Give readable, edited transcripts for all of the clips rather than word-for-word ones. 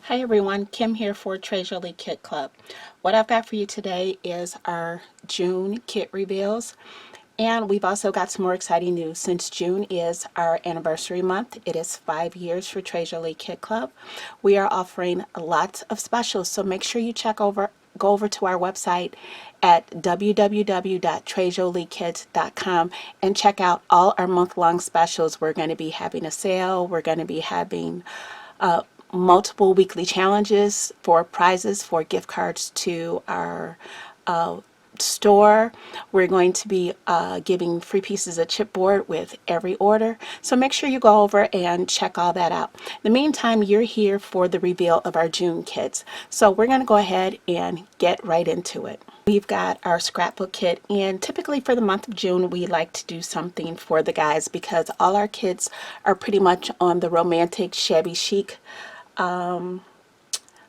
Hi everyone, Kim here for Treasure Lee Kit Club. What I've got for you today is our June kit reveals, and we've also got some more exciting news. Since June is our anniversary month, it is 5 years for Treasure Lee Kit Club. We are offering lots of specials, so make sure you go over to our website at www.treasureleekits.com and check out all our month-long specials. We're going to be having a sale. We're going to be having multiple weekly challenges for prizes for gift cards to our store. We're going to be giving free pieces of chipboard with every order. So make sure you go over and check all that out. In the meantime, you're here for the reveal of our June kits. So we're going to go ahead and get right into it. We've got our scrapbook kit, and typically for the month of June we like to do something for the guys because all our kits are pretty much on the romantic shabby chic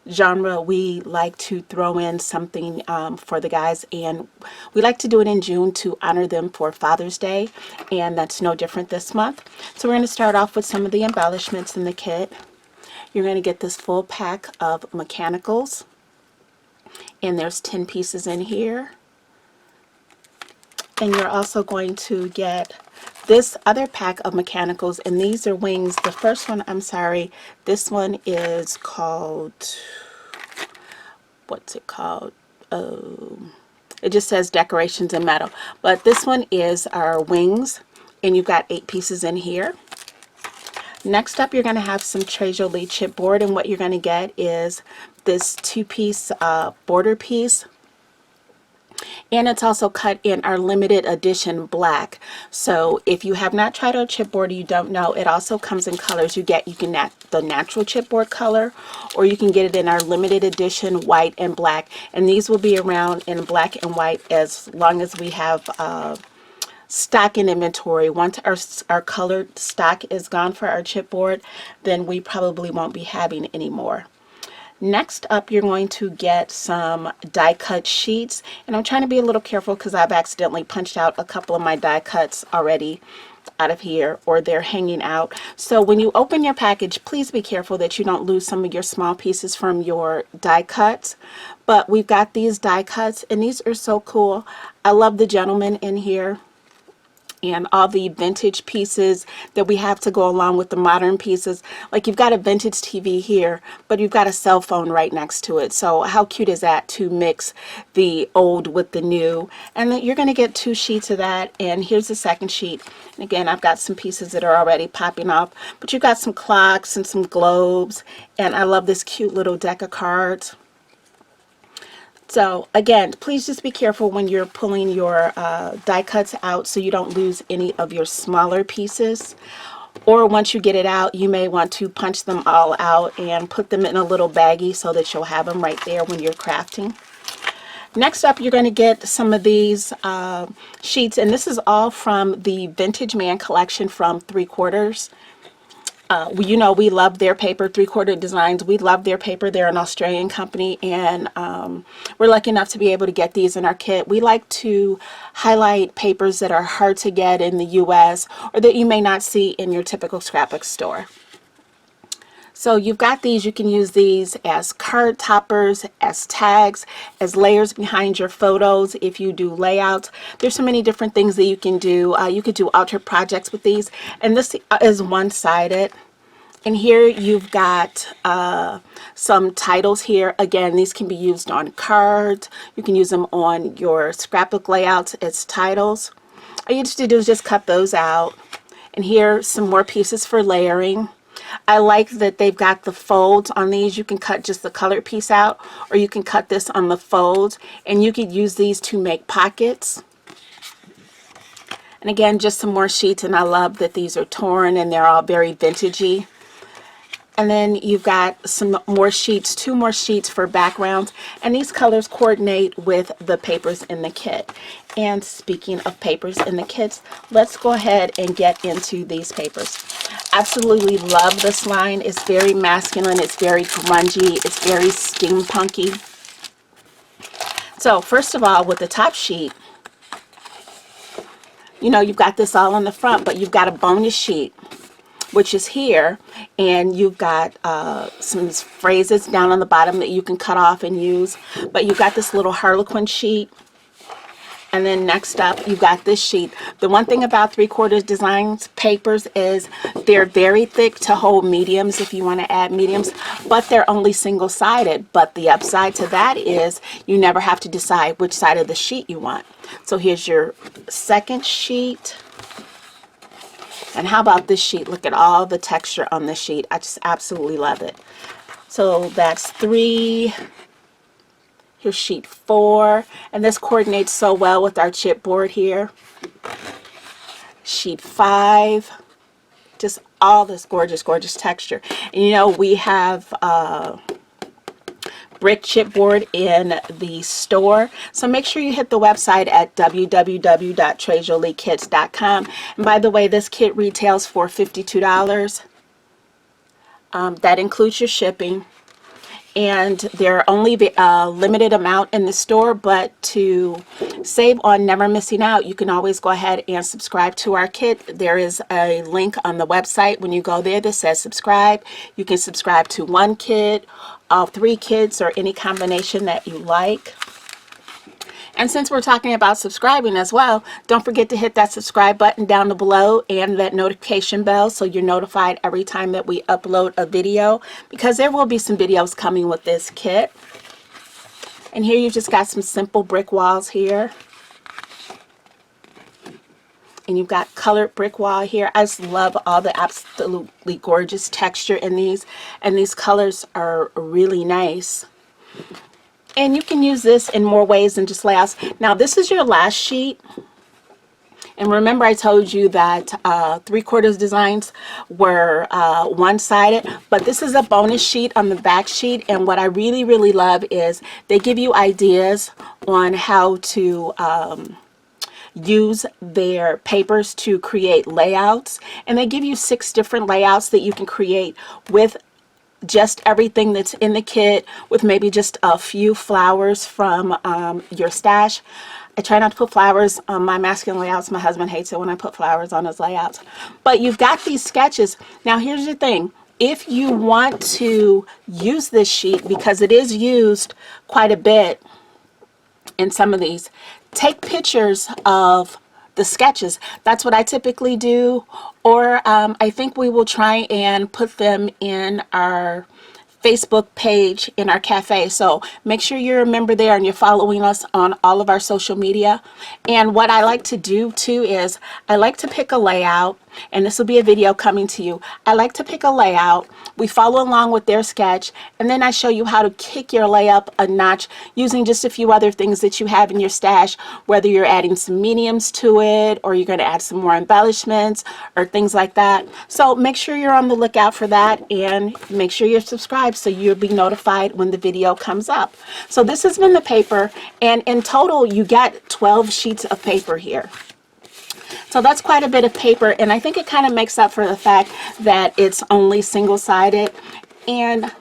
genre. We like to throw in something for the guys, and we like to do it in June to honor them for Father's Day, and that's no different this month. So we're going to start off with some of the embellishments in the kit. You're going to get this full pack of mechanicals, and there's 10 pieces in here. And you're also going to get this other pack of mechanicals, and these are wings. The first one, I'm sorry, this one is called, what's it called? It just says decorations in metal. But this one is our wings, and you've got 8 pieces in here. Next up, you're going to have some Treasure Lee chipboard, and what you're going to get is this 2-piece border piece. And it's also cut in our limited edition black. So if you have not tried our chipboard, you don't know, it also comes in colors. You can the natural chipboard color, or you can get it in our limited edition white and black. And these will be around in black and white as long as we have stock in inventory. Once our colored stock is gone for our chipboard, then we probably won't be having any more. Next up, you're going to get some die cut sheets, and I'm trying to be a little careful because I've accidentally punched out a couple of my die cuts already out of here, or they're hanging out. So when you open your package, please be careful that you don't lose some of your small pieces from your die cuts. But we've got these die cuts, and these are so cool. I love the gentleman in here and all the vintage pieces that we have to go along with the modern pieces. Like, you've got a vintage TV here, but you've got a cell phone right next to it. So how cute is that to mix the old with the new? And then you're going to get 2 sheets of that, and here's the second sheet. And again, I've got some pieces that are already popping off, but you've got some clocks and some globes, and I love this cute little deck of cards. So again, please just be careful when you're pulling your die cuts out so you don't lose any of your smaller pieces. Or once you get it out, you may want to punch them all out and put them in a little baggie so that you'll have them right there when you're crafting. Next up, you're going to get some of these sheets, and this is all from the Vintage Man collection from 3/4. You know, we love their paper, 3/4 Designs. We love their paper. They're an Australian company, and we're lucky enough to be able to get these in our kit. We like to highlight papers that are hard to get in the US or that you may not see in your typical scrapbook store. So you've got these. You can use these as card toppers, as tags, as layers behind your photos if you do layouts. There's so many different things that you can do. You could do altar projects with these. And this is one-sided. And here you've got some titles here. Again, these can be used on cards. You can use them on your scrapbook layouts as titles. All you have to do is just cut those out. And here, some more pieces for layering. I like that they've got the folds on these. You can cut just the colored piece out, or you can cut this on the folds, and you could use these to make pockets. And again, just some more sheets, and I love that these are torn and they're all very vintagey. And then you've got some more sheets, 2 more sheets for backgrounds, and these colors coordinate with the papers in the kit. And speaking of papers in the kits, let's go ahead and get into these papers. Absolutely love this line. It's very masculine, it's very grungy, it's very steampunky. So first of all, with the top sheet, you know, you've got this all on the front, but you've got a bonus sheet. which is here, and you've got some phrases down on the bottom that you can cut off and use. But you've got this little Harlequin sheet. And then next up, you've got this sheet. The one thing about 3/4 designs papers is they're very thick to hold mediums if you want to add mediums, but they're only single-sided. But the upside to that is you never have to decide which side of the sheet you want. So here's your second sheet. And how about this sheet? Look at all the texture on this sheet. I just absolutely love it. So that's 3. Here's sheet 4, and this coordinates so well with our chipboard here. Sheet 5, just all this gorgeous, gorgeous texture. And you know, we have brick chipboard in the store, so make sure you hit the website at www.trejoliekits.com. And by the way, this kit retails for $52. That includes your shipping. And there are only a limited amount in the store, but to save on never missing out, you can always go ahead and subscribe to our kit. There is a link on the website when you go there that says subscribe. You can subscribe to 1 kit, all 3 kits, or any combination that you like. And since we're talking about subscribing as well, don't forget to hit that subscribe button down below and that notification bell so you're notified every time that we upload a video, because there will be some videos coming with this kit. And here you just got some simple brick walls here. And you've got colored brick wall here. I just love all the absolutely gorgeous texture in these. And these colors are really nice. And you can use this in more ways than just layouts. Now this is your last sheet. And remember I told you that 3/4 designs were one-sided, but this is a bonus sheet on the back sheet. And what I really, really love is they give you ideas on how to use their papers to create layouts. And they give you 6 different layouts that you can create with just everything that's in the kit, with maybe just a few flowers from your stash. I try not to put flowers on my masculine layouts. My husband hates it when I put flowers on his layouts. But you've got these sketches. Now here's the thing. If you want to use this sheet, because it is used quite a bit in some of these, take pictures of the sketches. That's what I typically do. Or I think we will try and put them in our Facebook page in our cafe. So make sure you're a member there and you're following us on all of our social media. And what I like to do too is I like to pick a layout, and this will be a video coming to you. I like to pick a layout. We follow along with their sketch, and then I show you how to kick your layout a notch using just a few other things that you have in your stash, whether you're adding some mediums to it or you're going to add some more embellishments or things like that. So make sure you're on the lookout for that, and make sure you're subscribed so you'll be notified when the video comes up. So this has been the paper, and in total you get 12 sheets of paper here. So that's quite a bit of paper, and I think it kind of makes up for the fact that it's only single-sided. And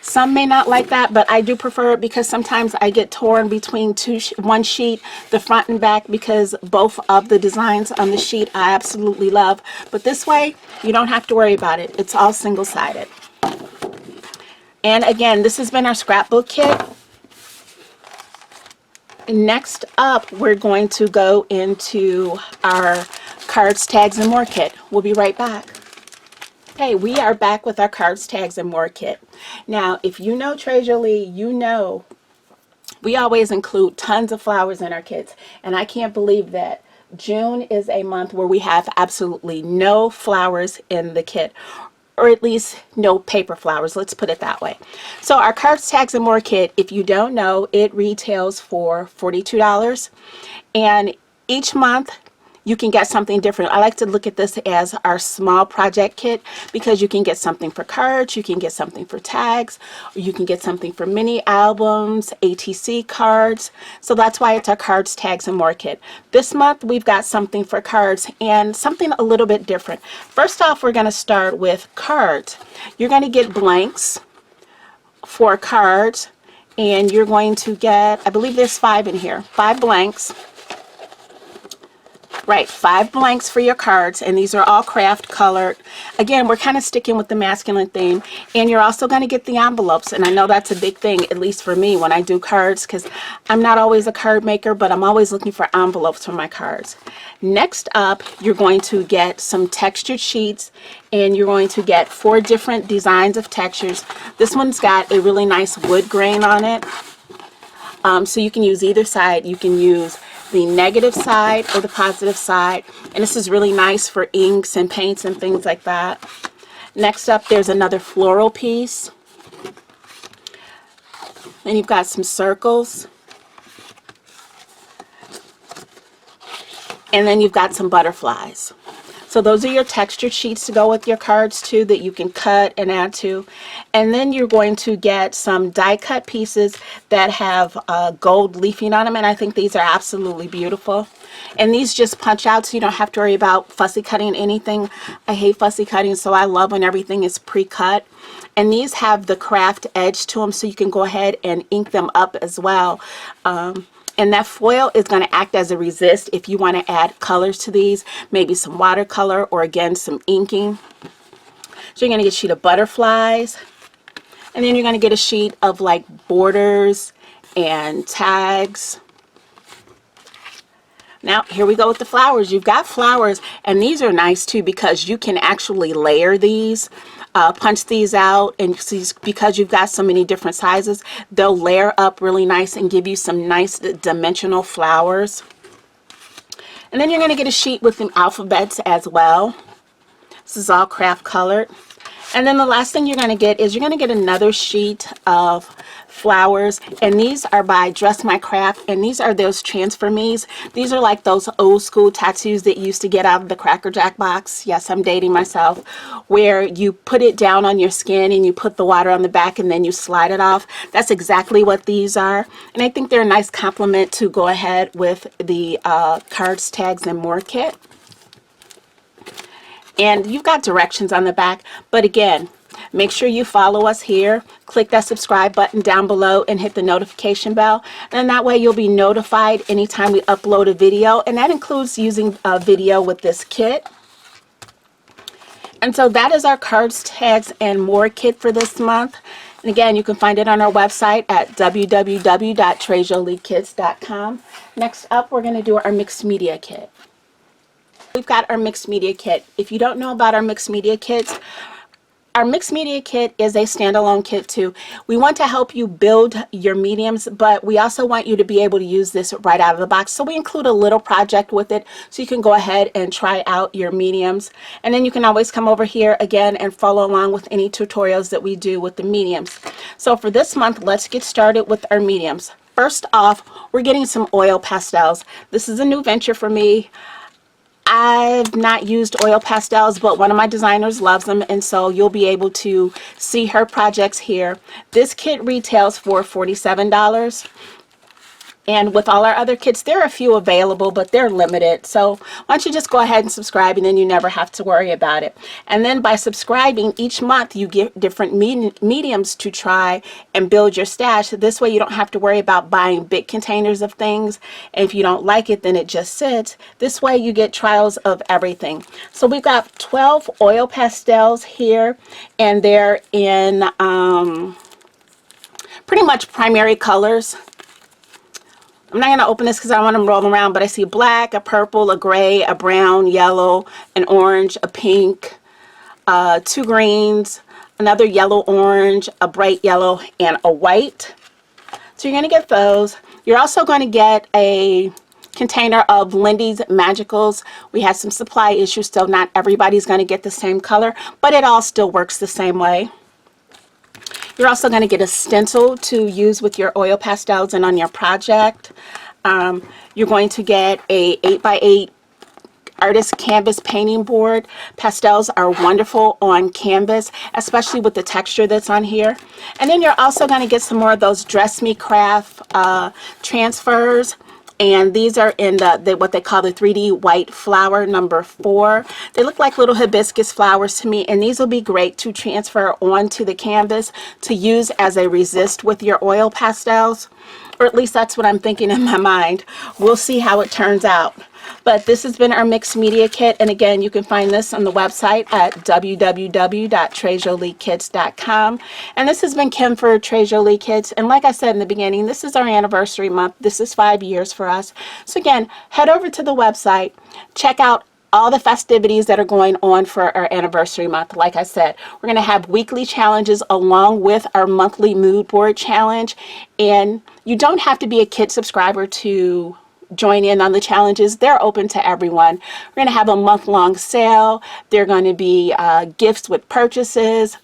some may not like that, but I do prefer it because sometimes I get torn between one sheet, the front and back, because both of the designs on the sheet I absolutely love. But this way, you don't have to worry about it. It's all single-sided. And again, this has been our scrapbook kit. Next up, we're going to go into our cards, tags, and more kit. We'll be right back. Okay, we are back with our cards, tags, and more kit. Now, if you know Treasury, you know we always include tons of flowers in our kits. And I can't believe that June is a month where we have absolutely no flowers in the kit. Or at least no paper flowers, let's put it that way. So our cards, tags, and more kit, if you don't know, it retails for $42. And each month you can get something different. I like to look at this as our small project kit, because you can get something for cards, you can get something for tags, or you can get something for mini albums, ATC cards. So that's why it's our cards, tags, and more kit. This month we've got something for cards, and something a little bit different. First off, we're going to start with cards. You're going to get blanks for cards, and you're going to get, I believe there's 5 in here, 5 blanks. Right, 5 blanks for your cards, and these are all craft colored. Again, we're kind of sticking with the masculine theme, and you're also going to get the envelopes, and I know that's a big thing, at least for me when I do cards, because I'm not always a card maker, but I'm always looking for envelopes for my cards. Next up, you're going to get some textured sheets, and you're going to get 4 different designs of textures. This one's got a really nice wood grain on it, so you can use either side. You can use the negative side or the positive side, and this is really nice for inks and paints and things like that. Next up, there's another floral piece, and you've got some circles, and then you've got some butterflies. So those are your textured sheets to go with your cards too, that you can cut and add to. And then you're going to get some die cut pieces that have gold leafing on them, and I think these are absolutely beautiful. And these just punch out, so you don't have to worry about fussy cutting anything. I hate fussy cutting, so I love when everything is pre-cut. And these have the craft edge to them, so you can go ahead and ink them up as well. And that foil is going to act as a resist if you want to add colors to these, maybe some watercolor or again some inking. So you're going to get a sheet of butterflies, and then you're going to get a sheet of like borders and tags. Now here we go with the flowers. You've got flowers, and these are nice too because you can actually layer these. Punch these out, and see, because you've got so many different sizes, they'll layer up really nice and give you some nice dimensional flowers. And then you're going to get a sheet with the alphabets as well. This is all craft colored. And then the last thing you're going to get is you're going to get another sheet of flowers, and these are by Dress My Craft, and these are those transfer me's. These are like those old school tattoos that you used to get out of the Cracker Jack box. Yes, I'm dating myself. Where you put it down on your skin and you put the water on the back and then you slide it off. That's exactly what these are, and I think they're a nice complement to go ahead with the cards, tags, and more kit. And you've got directions on the back, but again, make sure you follow us here, click that subscribe button down below and hit the notification bell, and that way you'll be notified anytime we upload a video, and that includes using a video with this kit. And so that is our cards, tags, and more kit for this month. And again, you can find it on our website at www.trejoliekits.com. Next up, we're going to do our mixed media kit. We've got our mixed media kit. If you don't know about our mixed media kits, our mixed media kit is a standalone kit too. We want to help you build your mediums, but we also want you to be able to use this right out of the box. So we include a little project with it, so you can go ahead and try out your mediums. And then you can always come over here again and follow along with any tutorials that we do with the mediums. So for this month, let's get started with our mediums. First off, we're getting some oil pastels. This is a new venture for me. I've not used oil pastels, but one of my designers loves them, and so you'll be able to see her projects here. This kit retails for $47. And with all our other kits, there are a few available, but they're limited. So why don't you just go ahead and subscribe, and then you never have to worry about it. And then by subscribing each month, you get different mediums to try and build your stash. This way you don't have to worry about buying big containers of things. And if you don't like it, then it just sits. This way you get trials of everything. So we've got 12 oil pastels here, and they're in pretty much primary colors. I'm not going to open this because I don't want them rolling around, but I see a black, a purple, a gray, a brown, yellow, an orange, a pink, 2 greens, another yellow orange, a bright yellow, and a white. So you're going to get those. You're also going to get a container of Lindy's Magicals. We had some supply issues, so not everybody's going to get the same color, but it all still works the same way. You're also going to get a stencil to use with your oil pastels and on your project. You're going to get a 8x8 artist canvas painting board. Pastels are wonderful on canvas, especially with the texture that's on here. And then you're also going to get some more of those Dress Me Craft transfers. And these are in what they call the 3D white flower number 4. They look like little hibiscus flowers to me, and these will be great to transfer onto the canvas to use as a resist with your oil pastels. Or at least that's what I'm thinking in my mind. We'll see how it turns out. But this has been our mixed media kit, and again, you can find this on the website at www.treasureleighkids.com. And this has been Kim for Treasure Lee Kids, and like I said in the beginning, this is our anniversary month. This is 5 years for us. So again, head over to the website, check out all the festivities that are going on for our anniversary month. Like I said, we're going to have weekly challenges along with our monthly mood board challenge, and you don't have to be a kid subscriber to join in on the challenges. They're open to everyone. We're going to have a month-long sale. There are going to be gifts with purchases.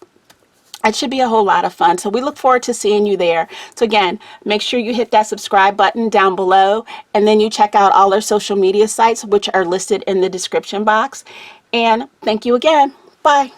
It should be a whole lot of fun. So we look forward to seeing you there. So again, make sure you hit that subscribe button down below, and then you check out all our social media sites, which are listed in the description box. And thank you again. Bye.